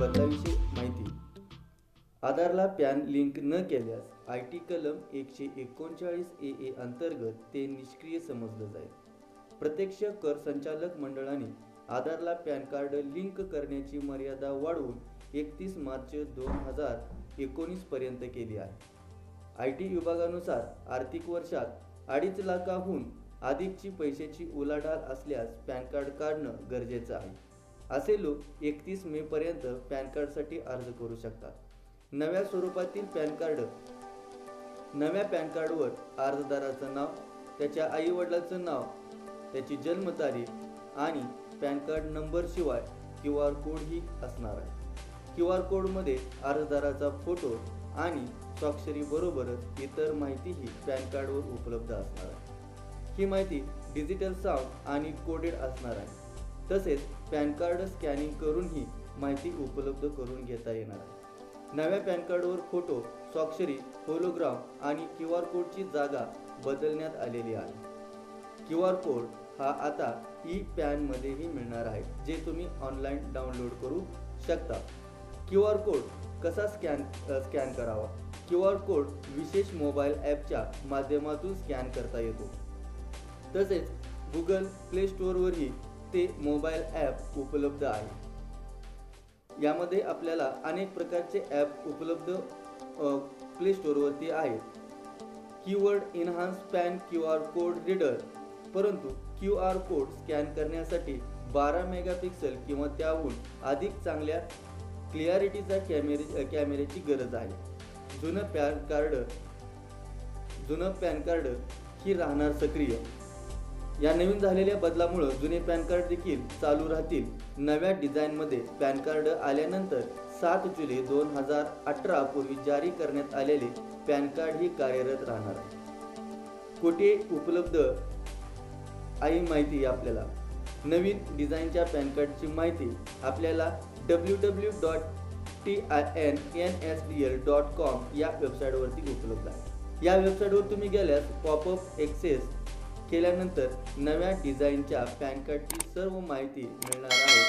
बदलाविषयी माहिती। आधारला pan link न केल्यास IT कलम 139 AA अंतर्गत ते निष्क्रिय समजलं जाईल। प्रत्यक्ष कर संचालक मंडळाने आधारला पॅन कार्ड लिंक करण्याची मर्यादा वाढवून 31 मार्च 2019 पर्यंत केली आहे। IT विभागानुसार आर्थिक वर्षात 2.5 लाखाहून अधिकची पैशाची उलाढाल असल्यास पॅन कार्ड काढणं गरजेचं आहे। असे लोक 31 मे पर्यंत पॅन कार्डसाठी अर्ज करू शकतात। नव्या स्वरूपातील पॅन कार्ड। नव्या पॅन कार्डवर अर्जदाराचं नाव, त्याच्या आई वडिलांचं नाव, त्याची जन्मतारीख आणि पॅन कार्ड नंबर शिवाय QR कोड ही असणार आहे। QR कोडमध्ये अर्जदाराचा फोटो आणि स्वाक्षरी बरोबरच इतर माहितीही पॅन कार्डवर उपलब्ध असणार आहे। ही माहिती डिजिटल साऊंड आणि कोडेड असणार आहे। तसेच पॅन कार्ड स्कॅनिंग करून ही माहिती उपलब्ध करून घेता येणार आहे। नव्या पॅन कार्डवर फोटो, स्वाक्षरी, होलोग्राम आणि QR कोडची जागा बदलण्यात आलेली आहे। QR कोड हा आता ई-पॅन मध्येही मिळणार आहे, जे तुम्ही ऑनलाईन डाउनलोड करू शकता। QR कोड कसा स्कॅन करावा? QR कोड विशेष मोबाईल ॲपच्या माध्यमातून स्कॅन करता येतो। तसेच Google प्ले स्टोअरवरही ते मोबाईल ॲप उपलब्ध आहे। यामध्ये आपल्याला अनेक प्रकारचे ॲप उपलब्ध प्ले स्टोअरवरती आहेत। Keyword enhance pan QR code reader, परंतु QR कोड स्कॅन करण्यासाठी 12 मेगापिक्सल किंवा त्याहून अधिक चांगल्या क्लिअरिटीचा कॅमेऱ्याची गरज आहे। जुनं पॅन कार्ड ही राहणार सक्रिय। या नवीन झालेल्या बदलामुळे जुने पॅन कार्ड देखील चालू राहतील। नव्या डिझाईनमध्ये पॅन कार्ड आल्यानंतर 7 जुलै 2018 पूर्वी जारी करण्यात आलेले पॅन कार्ड ही कार्यरत राहणार आहे। कुठे उपलब्ध आहे माहिती आपल्याला? नवीन डिझाईनच्या पॅन कार्डची माहिती आपल्याला www.tinsdl.com या वेबसाईटवरती उपलब्ध आहे। या वेबसाईटवर तुम्ही गेल्यास पॉपअप ॲक्सेस केल्यानंतर नव्या डिझाईनच्या पॅन कार्डची सर्व माहिती मिळणार आहे